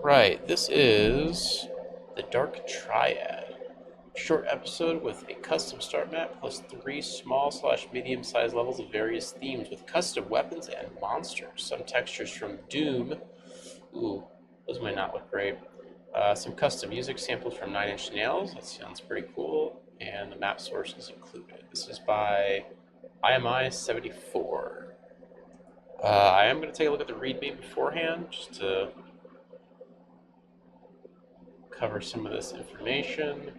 Alright, this is the Dark Triad. Short episode with a custom start map plus 3 small/medium-sized levels of various themes with custom weapons and monsters. Some textures from Doom. Ooh, those might not look great. Some custom music sampled from 9 Inch Nails. That sounds pretty cool. And the map source is included. This is by IMI74. I am going to take a look at the README beforehand just to cover some of this information.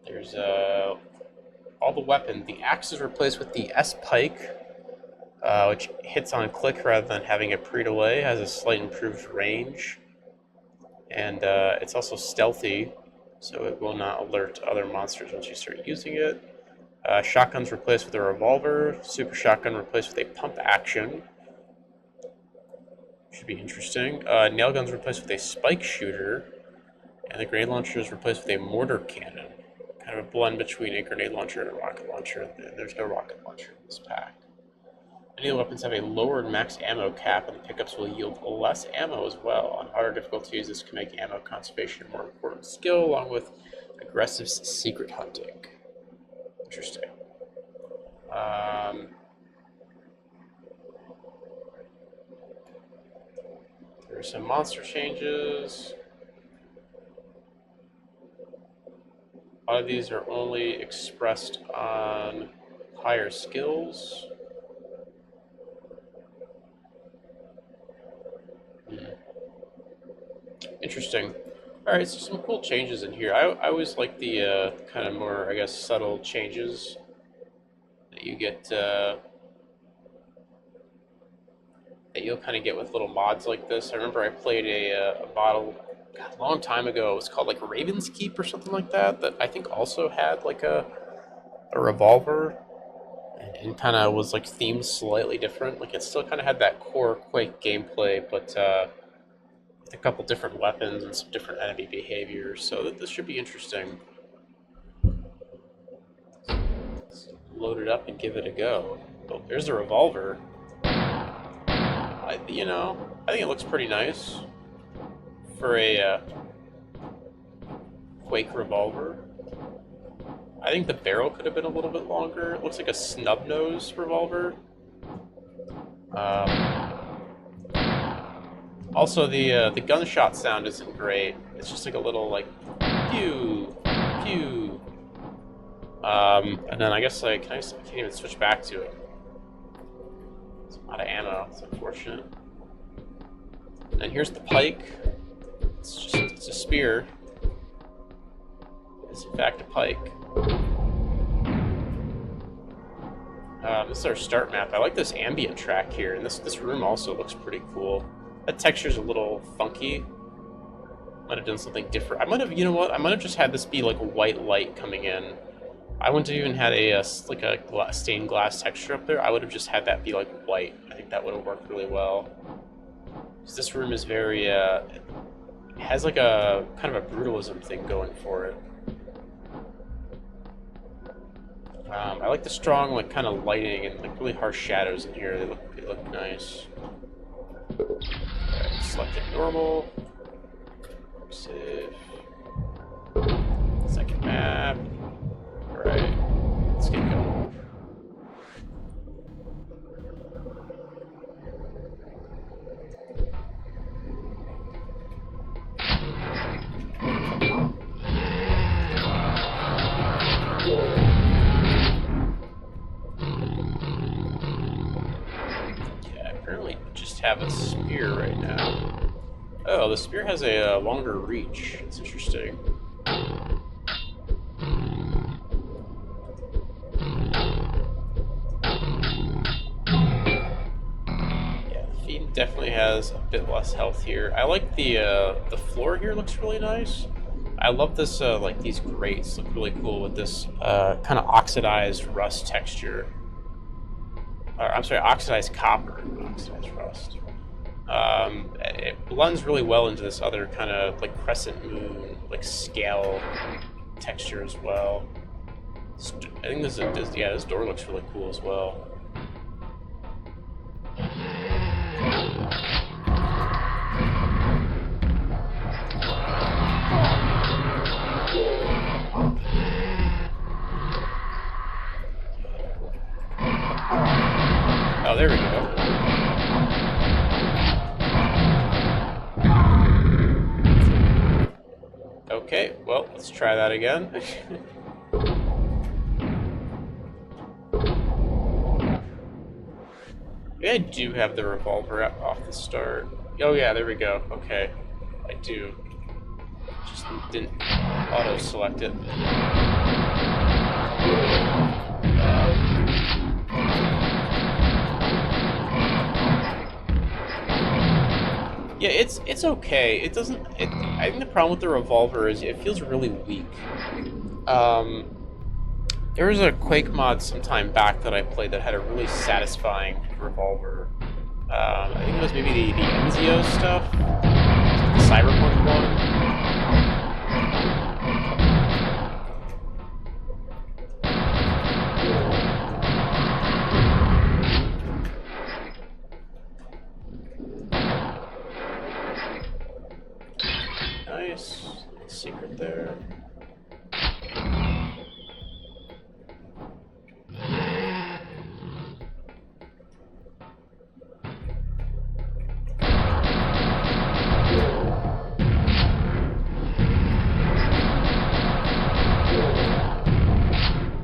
There's all the weapon. The axe is replaced with the S pike, which hits on click rather than having a pre-delay, has a slight improved range, and it's also stealthy, so it will not alert other monsters once you start using it. Shotgun's replaced with a revolver. Super shotgun replaced with a pump action. Should be interesting. Nail gun's replaced with a spike shooter, and the grenade launcher is replaced with a mortar cannon. Kind of a blend between a grenade launcher and a rocket launcher. There's no rocket launcher in this pack. Many of the weapons have a lowered max ammo cap, and the pickups will yield less ammo as well. On harder difficulties, this can make ammo conservation a more important skill, along with aggressive secret hunting. Interesting. There's some monster changes. A lot of these are only expressed on higher skills. Interesting. Alright, so some cool changes in here. I always like the kind of more, I guess, subtle changes that you get, that you'll kind of get with little mods like this. I remember I played a model a long time ago. It was called like Raven's Keep or something like that, that I think also had like a revolver and kind of was like themed slightly different. Like it still kind of had that core Quake gameplay, but with a couple different weapons and some different enemy behaviors. So this should be interesting. Let's load it up and give it a go. Oh, there's the revolver. I think it looks pretty nice for a Quake revolver. I think the barrel could have been a little bit longer. It looks like a snub nose revolver. Also, the gunshot sound isn't great. It's just like a little like pew, pew. And then I guess I can't even switch back to it. It's a lot of ammo. It's unfortunate. And then here's the pike. It's a spear. It's in fact a pike. This is our start map. I like this ambient track here, and this room also looks pretty cool. That texture's a little funky. Might have done something different. I might have, you know what? I might have just had this be like white light coming in. I wouldn't have even had a stained glass texture up there. I would have just had that be like white. I think that would have worked really well. Because this room is very, it has like a kind of a brutalism thing going for it. I like the strong, like kind of lighting and like really harsh shadows in here. They look nice. Alright, select it normal. Save. Second map. Alright, let's get going. Have a spear right now. Oh, the spear has a longer reach. It's interesting. Yeah, the feet definitely has a bit less health here. I like the floor here looks really nice. I love this like these grates look really cool with this kind of oxidized rust texture. I'm sorry, oxidized copper, oxidized rust. It blends really well into this other kind of like crescent moon, like scale texture as well. I think this door looks really cool as well. Okay, well, let's try that again. Maybe I do have the revolver off the start. Oh yeah, there we go. Okay, I do. Just didn't auto-select it. Yeah, it's okay. It doesn't. I think the problem with the revolver is it feels really weak. There was a Quake mod some time back that I played that had a really satisfying revolver. I think it was maybe the Enzio stuff, the Cyberpunk one. Nice. Secret there.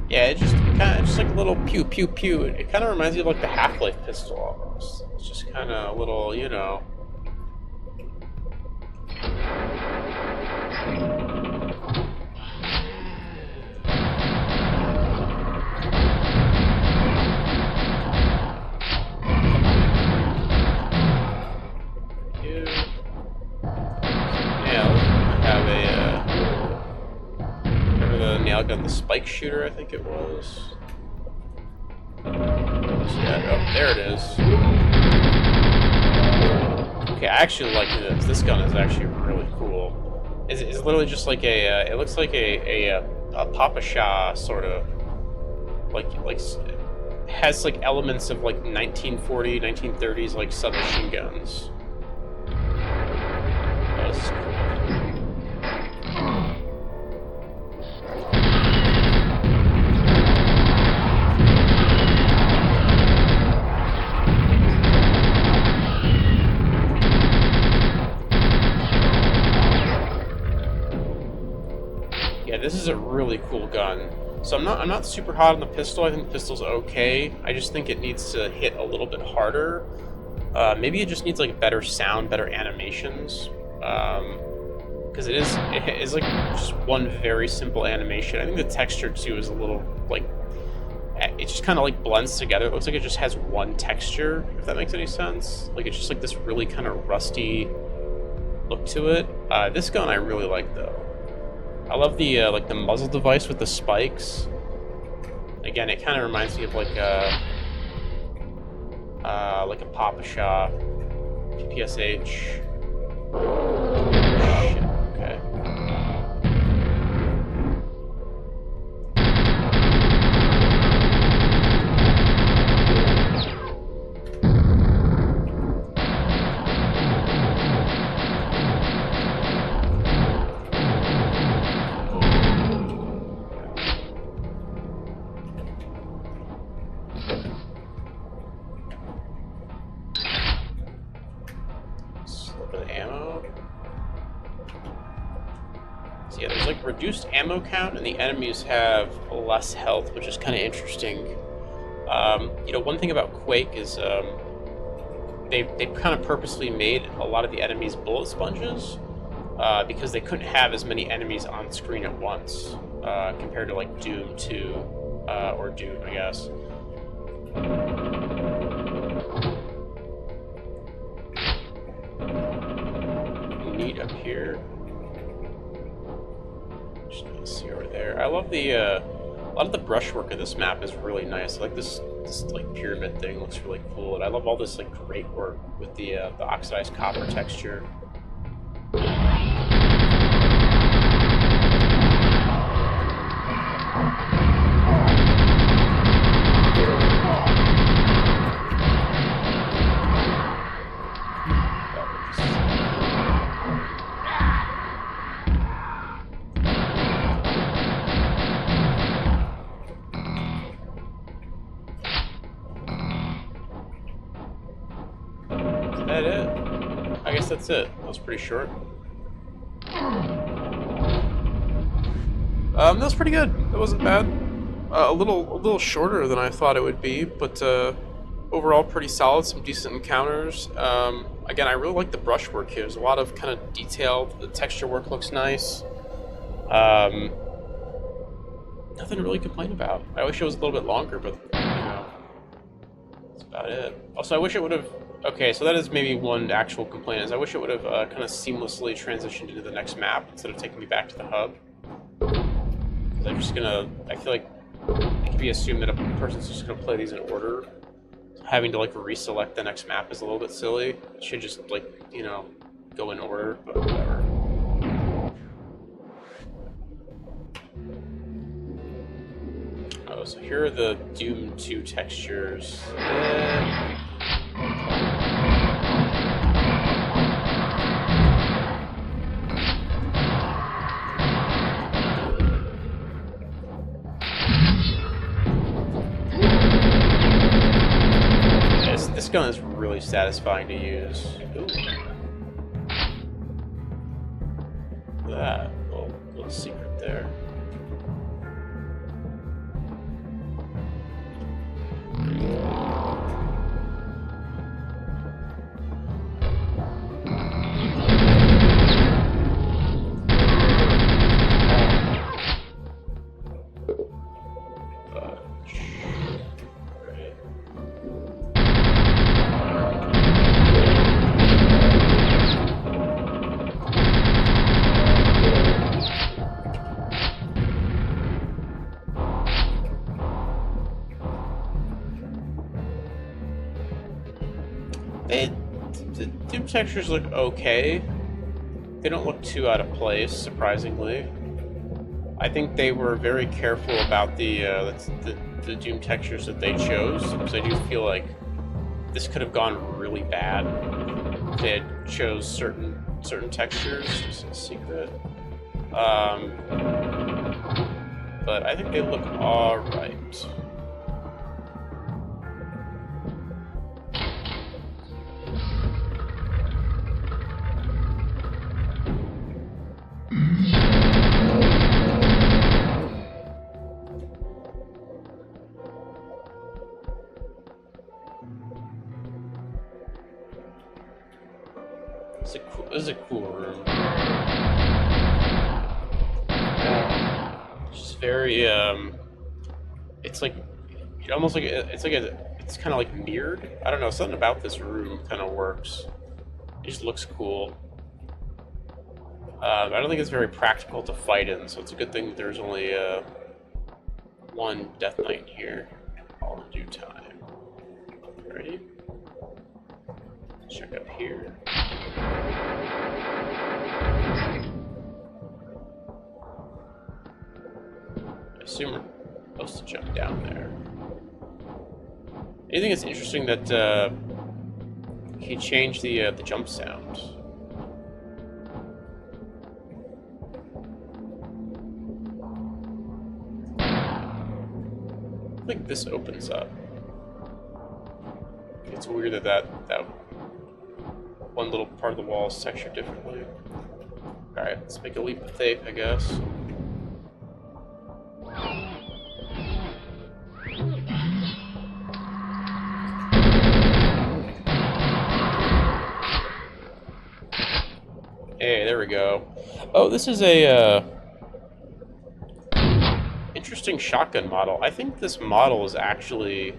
Yeah, it kind of just like a little pew pew pew. It kind of reminds me of like the Half-Life pistol almost. It's just kind of a little, you know. Gun, the spike shooter, I think it was. Yeah, oh, there it is. Okay, I actually like this. This gun is actually really cool. It's literally just like a. It looks like a Papa Shah sort of like has like elements of like 1940, 1930s like submachine guns. Oh, this is cool. This is a really cool gun. So I'm not super hot on the pistol. I think the pistol's okay. I just think it needs to hit a little bit harder. Maybe it just needs like better sound, better animations. Because it is like just one very simple animation. I think the texture too is a little like it just kind of like blends together. It looks like it just has one texture, if that makes any sense. Like it's just like this really kind of rusty look to it. This gun I really like though. I love the like the muzzle device with the spikes. Again, it kind of reminds me of like a Papa Shah PPSH. Shit. Okay. Yeah, there's like reduced ammo count, and the enemies have less health, which is kind of interesting. You know, one thing about Quake is they've kind of purposely made a lot of the enemies bullet sponges because they couldn't have as many enemies on screen at once compared to like Doom 2 or Doom, I guess. Neat up here. Just see over there. I love the a lot of the brushwork of this map is really nice. I like this like pyramid thing looks really cool, and I love all this like great work with the oxidized copper texture. Is that it? I guess that's it. That was pretty short. That was pretty good. That wasn't bad. A little shorter than I thought it would be, but overall pretty solid. Some decent encounters. Again, I really like the brushwork here. There's a lot of kind of detail. The texture work looks nice. Um, Nothing to really complain about. I wish it was a little bit longer, but that's about it. Also, I wish it would have. Okay, so that is maybe one actual complaint. Is I wish it would have kind of seamlessly transitioned into the next map instead of taking me back to the hub. I'm just gonna. I feel like it can be assumed that a person's just gonna play these in order. So having to like reselect the next map is a little bit silly. It should just like go in order, but whatever. Oh, so here are the Doom 2 textures. This gun is really satisfying to use. Ooh. Look at that little secret there. The Doom textures look okay. They don't look too out of place, surprisingly. I think they were very careful about the Doom textures that they chose, because I do feel like this could have gone really bad if they had chose certain textures. This is a secret. But I think they look alright. This is a cool room. It's just very it's like almost like it's kind of like mirrored. I don't know, something about this room kind of works. It just looks cool. I don't think it's very practical to fight in, so it's a good thing that there's only one Death Knight here, all in due time. Ready? Check up here. I assume we're supposed to jump down there. I think it's interesting that he changed the jump sound. I think this opens up. It's weird that one little part of the wall is textured differently. Alright, let's make a leap of faith, I guess. Hey, there we go. Oh, this is a interesting shotgun model. I think this model is actually...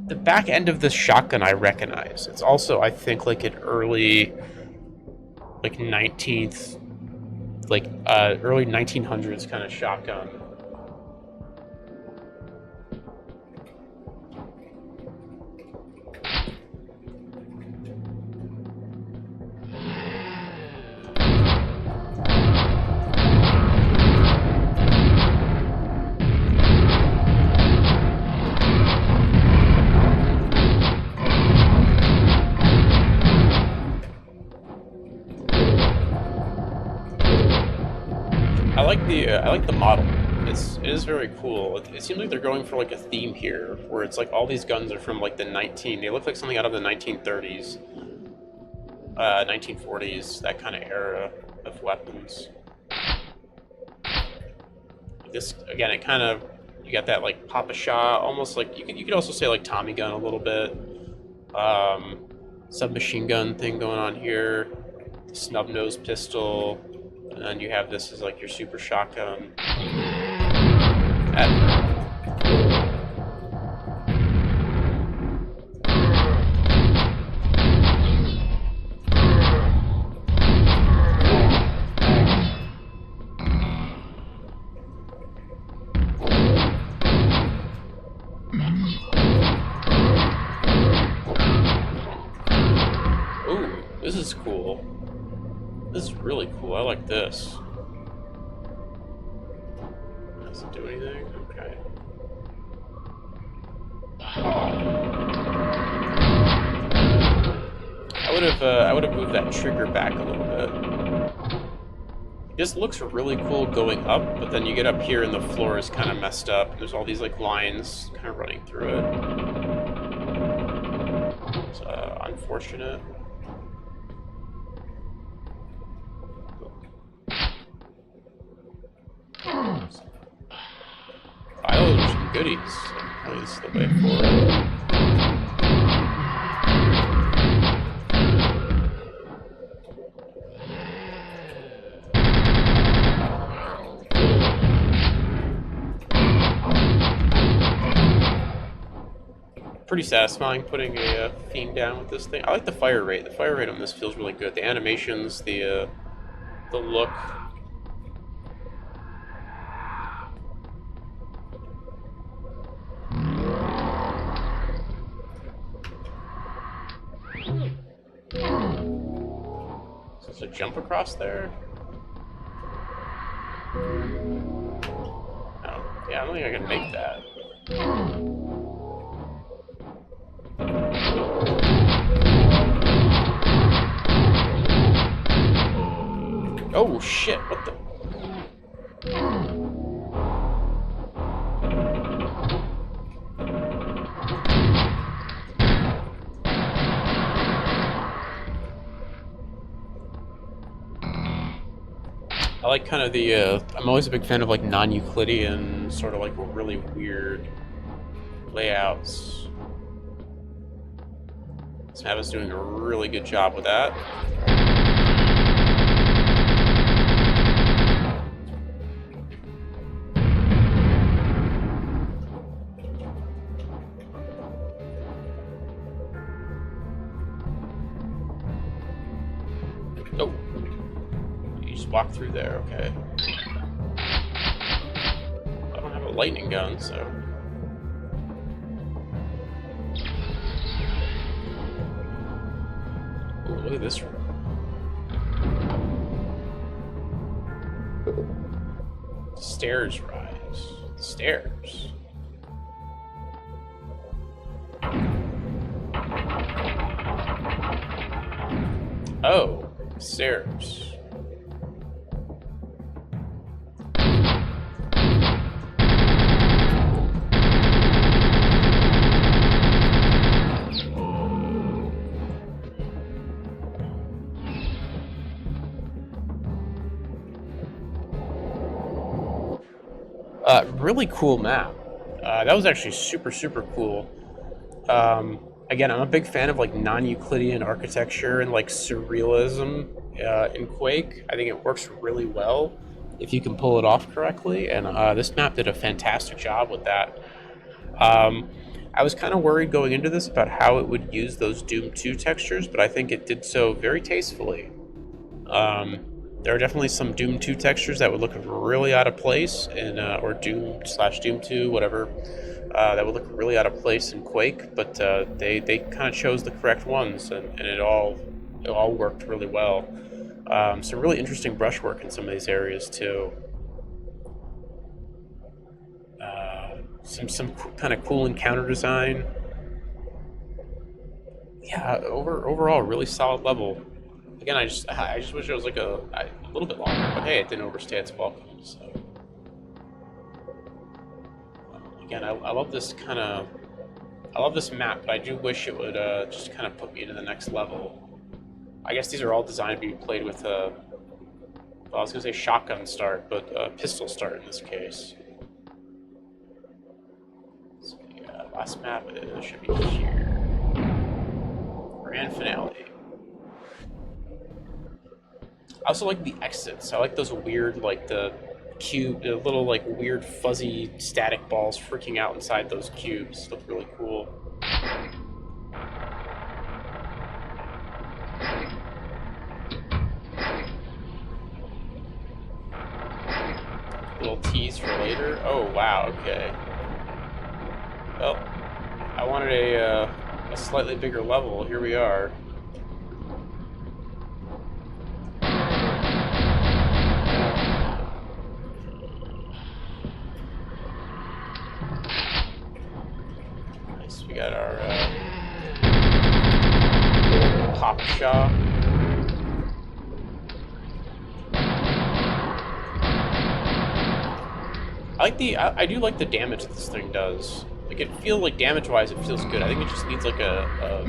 the back end of this shotgun I recognize. It's also, I think, like an early, like 19th, like early 1900s kind of shotgun. I like the model. It is very cool. It seems like they're going for like a theme here, where it's like all these guns are from like they look like something out of the 1930s, 1940s, that kind of era of weapons. this again, it kind of you got that like Papa Shot, almost like you could also say like Tommy gun a little bit, submachine gun thing going on here, snub nose pistol, and then you have this as like your super shotgun. Ooh, this is cool. This is really cool. I like this. Doesn't do anything? Okay. I would have moved that trigger back a little bit. This looks really cool going up, but then you get up here and the floor is kind of messed up. There's all these like lines kind of running through it. It's unfortunate. Oh, those are some goodies. Probably this is the way forward. Pretty satisfying putting a Fiend down with this thing. I like the fire rate. The fire rate on this feels really good. The animations, the look. So it's a jump across there. Oh, yeah, I don't think I can make that. Oh shit, what the? I like kind of the, I'm always a big fan of like non-Euclidean, sort of like really weird layouts. This map is doing a really good job with that. Oh, you just walk through there, okay. I don't have a lightning gun, so... Ooh, look at this room. Stairs rise. Stairs. Oh, stairs. Really cool map. That was actually super, super cool. Again, I'm a big fan of like non-Euclidean architecture and like surrealism in Quake. I think it works really well if you can pull it off correctly, and this map did a fantastic job with that. I was kind of worried going into this about how it would use those Doom 2 textures, but I think it did so very tastefully. There are definitely some Doom 2 textures that would look really out of place in, or Doom/Doom 2, whatever, that would look really out of place in Quake, but they kind of chose the correct ones, and it all worked really well. Some really interesting brushwork in some of these areas too. Some kind of cool encounter design. Yeah, overall, really solid level. Again, I just wish it was like a little bit longer, but hey, it didn't overstay its welcome. So again, I love this map, but I do wish it would just kind of put me into the next level. I guess these are all designed to be played with well, I was gonna say shotgun start, but pistol start in this case. Last map should be here. Grand finale. I also like the exits. I like those weird, like the little like weird fuzzy static balls freaking out inside those cubes. Look really cool. Little tease for later. Oh wow, okay. Well, I wanted a slightly bigger level. Here we are. Nice. We got our pop shop. I do like the damage that this thing does. Like, it feels like damage-wise, it feels good. I think it just needs like a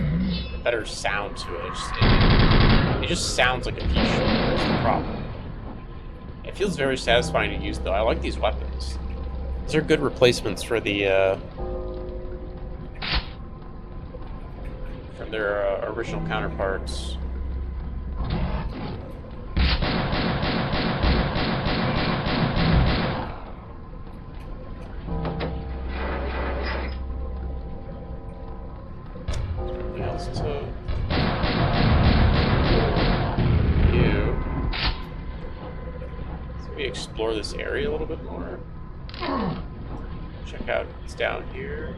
better sound to it. It just sounds like a pea shooter. That's the problem. It feels very satisfying to use, though. I like these weapons. These are good replacements for the from their original counterparts. Explore this area a little bit more. Check out what's down here.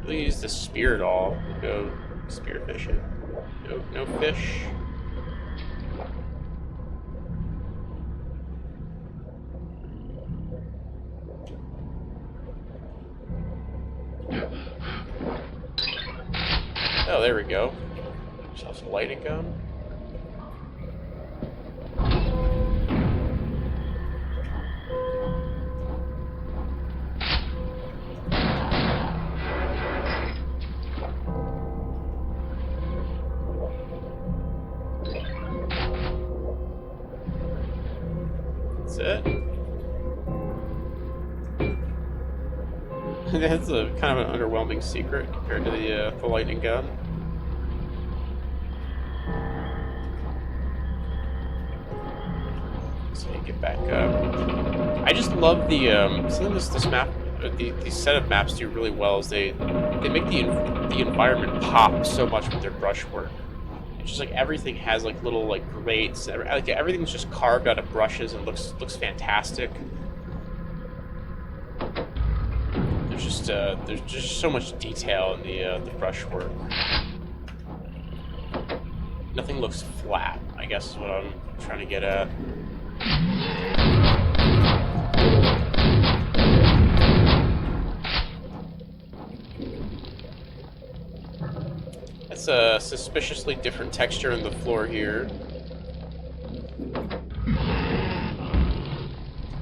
Really use the spear at all. Go spear fishing. No fish. Oh, there we go. There's also a lighting gun. That's it. That's a kind of an underwhelming secret compared to the lightning gun. Get back up. I just love the something this map, these set of maps do really well is they make the environment pop so much with their brushwork. It's just like everything has like little like grates, like everything's just carved out of brushes and looks fantastic. There's just so much detail in the brushwork. Nothing looks flat, I guess is what I'm trying to get at. That's a suspiciously different texture in the floor here.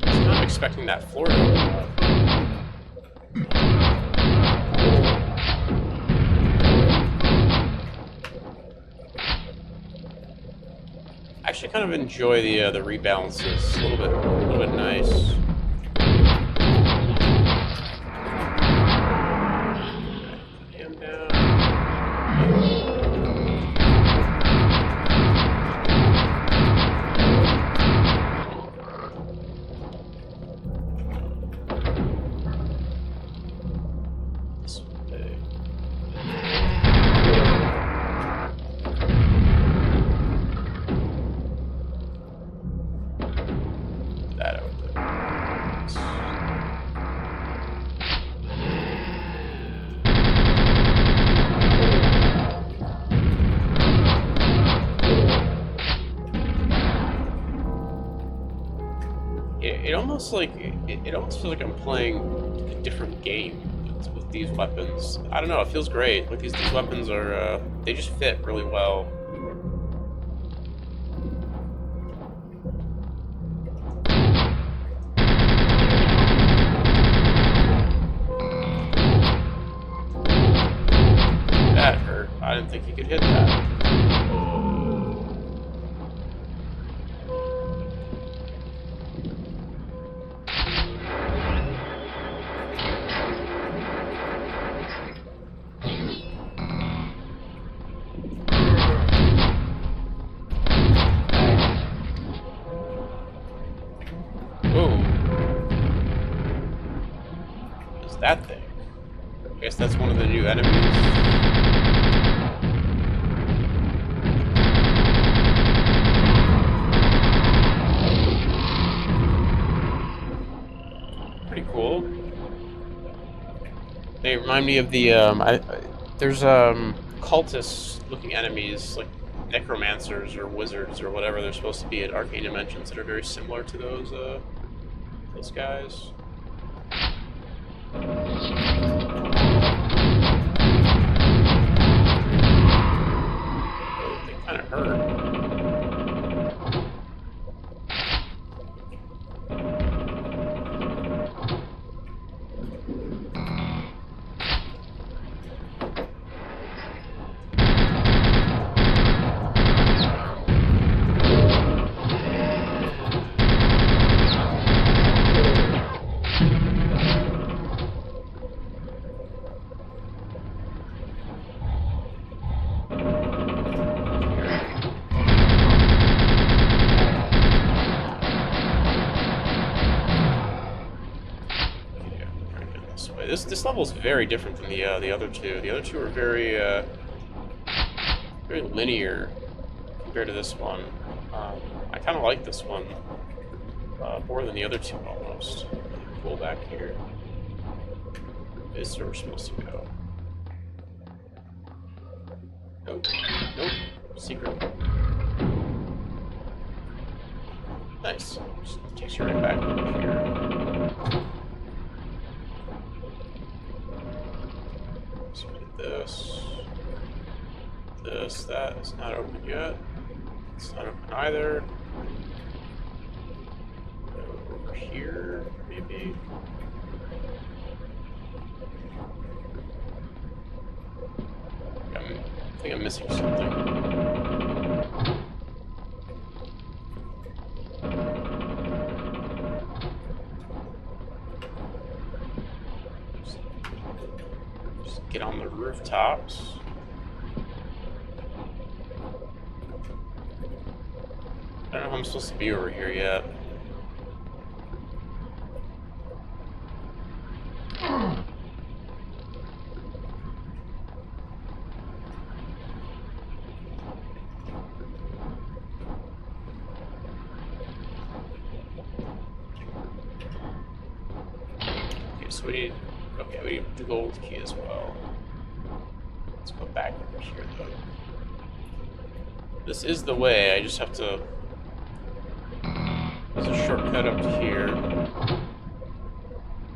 I was not expecting that floor to open up. I actually kind of enjoy the rebalances. It's a little bit nice. Put him down. This one day. It almost feels like I'm playing a different game with these weapons. I don't know, it feels great. Like these weapons are they just fit really well. That hurt. I didn't think you could hit that. that thing? I guess that's one of the new enemies. Pretty cool. They remind me of the there's cultist-looking enemies like necromancers or wizards or whatever they're supposed to be in Arcane Dimensions that are very similar to those guys. Oh, they kind of hurt. This level is very different than the other two. The other two are very very linear compared to this one. I kind of like this one more than the other two almost. Pull back here. This is where we're supposed to go. Nope. Nope. Secret. Nice. Just takes you right back over here. So we did this, that is not open yet. It's not open either. Over here, maybe. I think I'm missing something. Just get on the rooftops. I don't know if I'm supposed to be over here yet. So we need the gold key as well. Let's go back over here though. This is the way, I just have to... There's a shortcut up to here.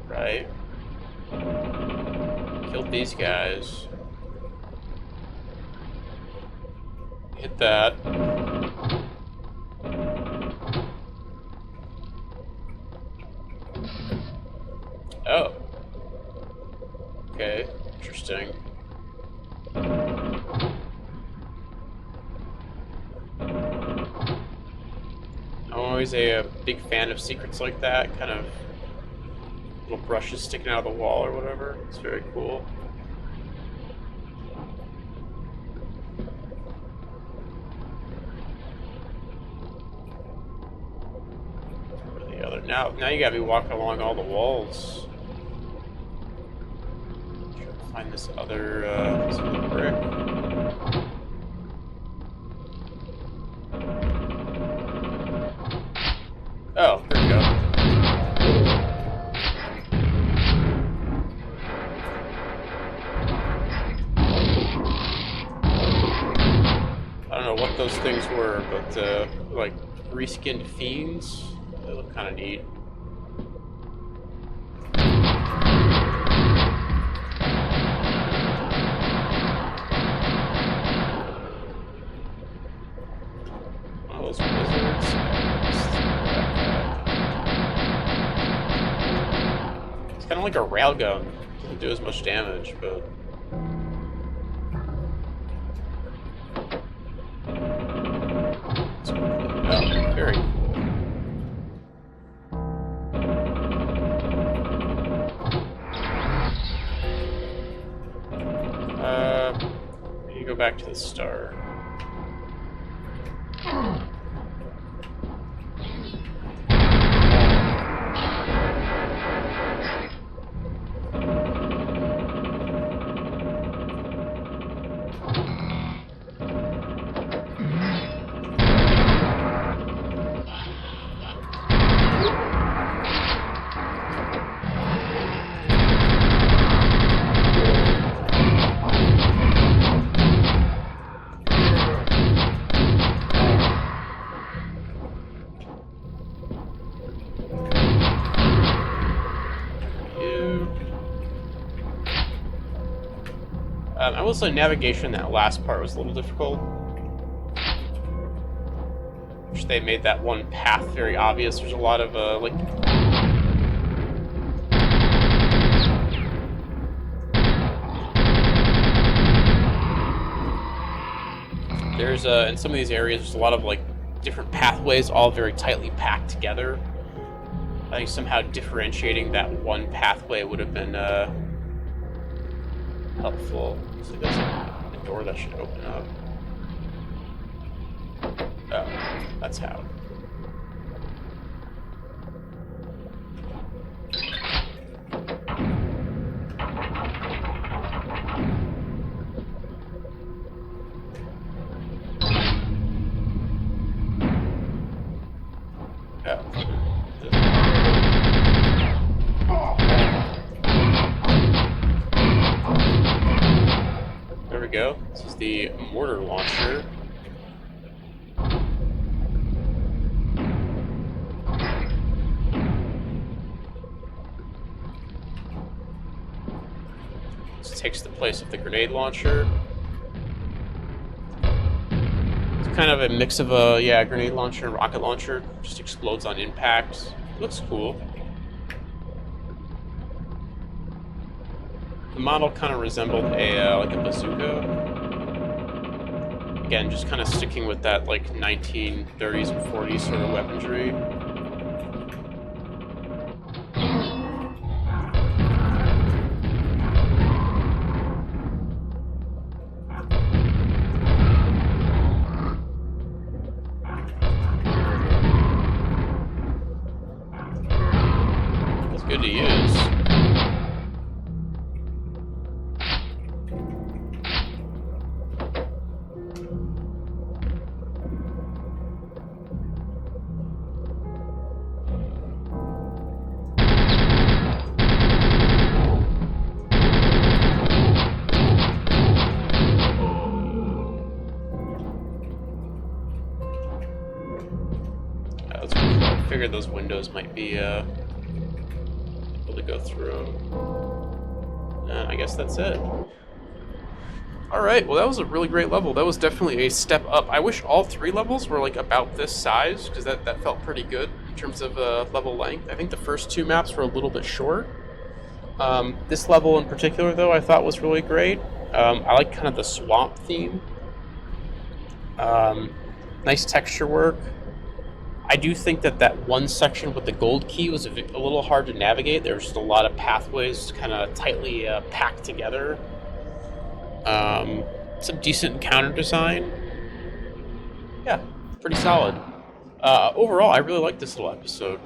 Right? Killed these guys. Hit that. Oh. Okay, interesting. I'm always a big fan of secrets like that, kind of little brushes sticking out of the wall or whatever. It's very cool. Or the other. Now you gotta be walking along all the walls. Find this other brick. Oh, there we go. I don't know what those things were, but like reskinned fiends. They look kind of neat. Those wizards. It's kind of like a railgun. Doesn't do as much damage, but. Oh, very cool. You go back to the star. I will say navigation, that last part was a little difficult. Wish they made that one path very obvious. There's a lot of, like... There's, in some of these areas, there's a lot of, like, different pathways all very tightly packed together. I think somehow differentiating that one pathway would have been, helpful. So there's a door that should open up. Oh, that's how. There we go. This is the mortar launcher. This takes the place of the grenade launcher. It's kind of a mix of a, yeah, grenade launcher and rocket launcher. Just explodes on impact. Looks cool. The model kind of resembled a like a bazooka. Again, just kind of sticking with that like 1930s and 40s sort of weaponry. It's good to use. I figured those windows might be able to go through. And I guess that's it. Alright, well that was a really great level. That was definitely a step up. I wish all 3 levels were like about this size, because that felt pretty good in terms of level length. I think the first 2 maps were a little bit short. This level in particular, though, I thought was really great. I like kind of the swamp theme. Nice texture work. I do think that one section with the gold key was a little hard to navigate. There was just a lot of pathways kind of tightly packed together. Some decent encounter design. Yeah, pretty solid. Overall, I really like this little episode.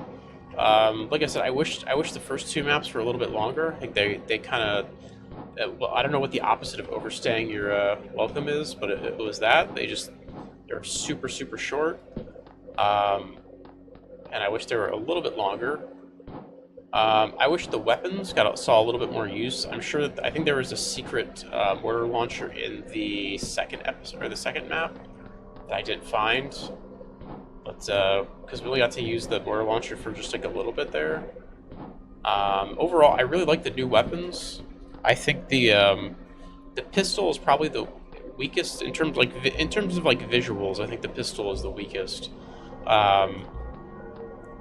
Like I said, I wish the first 2 maps were a little bit longer. I think they kind of... well, I don't know what the opposite of overstaying your welcome is, but it was that. They're super, super short. And I wish they were a little bit longer. I wish the weapons saw a little bit more use. I'm sure that I think there was a secret mortar launcher in the second episode or the second map that I didn't find, but because we only got to use the mortar launcher for just like a little bit there. Overall, I really like the new weapons. I think the pistol is probably the weakest in terms of like visuals. I think the pistol is the weakest.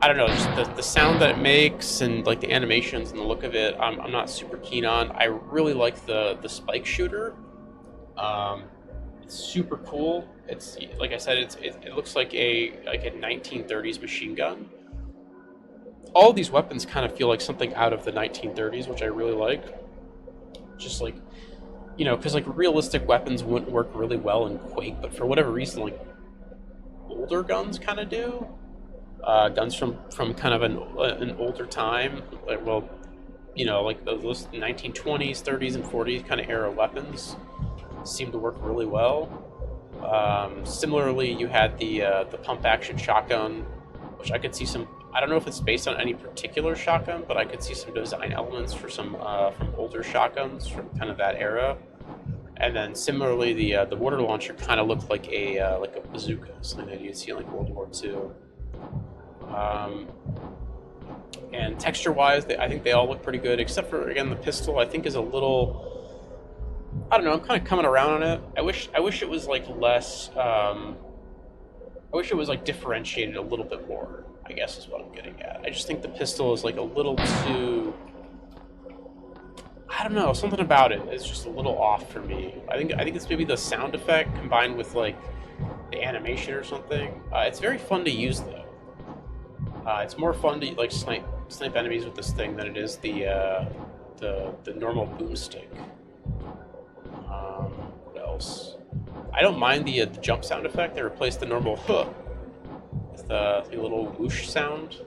I don't know, just the sound that it makes and like the animations and the look of it, I'm not super keen on. I really like the spike shooter. It's super cool. It's like I said, it looks like a 1930s machine gun. All these weapons kind of feel like something out of the 1930s, which I really like. Just like, you know, because like realistic weapons wouldn't work really well in Quake, but for whatever reason, like older guns kind of do. Guns from kind of an older time, like, well, you know, like those 1920s, 30s, and 40s kind of era weapons seem to work really well. Similarly, you had the pump action shotgun, which I could see some. I don't know if it's based on any particular shotgun, but I could see some design elements for some from older shotguns from kind of that era. And then similarly, the mortar launcher kind of looked like a bazooka, something that you'd see in like World War II. And texture-wise, I think they all look pretty good, except for, again, the pistol, I think is a little... I don't know. I'm kind of coming around on it. I wish it was like less. I wish it was like differentiated a little bit more. I guess is what I'm getting at. I just think the pistol is like a little too. I don't know. Something about it is just a little off for me. I think it's maybe the sound effect combined with like the animation or something. It's very fun to use though. It's more fun to like snipe enemies with this thing than it is the normal boomstick. What else? I don't mind the jump sound effect. They replaced the normal huh with the little whoosh sound.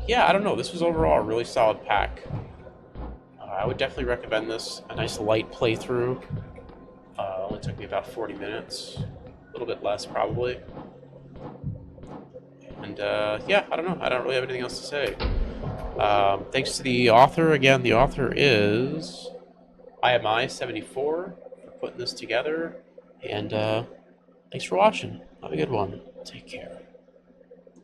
Yeah, I don't know. This was overall a really solid pack. I would definitely recommend this. A nice light playthrough. Only took me about 40 minutes. A little bit less, probably. And yeah, I don't know. I don't really have anything else to say. Thanks to the author. Again, the author is IMI74 for putting this together. And thanks for watching. Have a good one. Take care.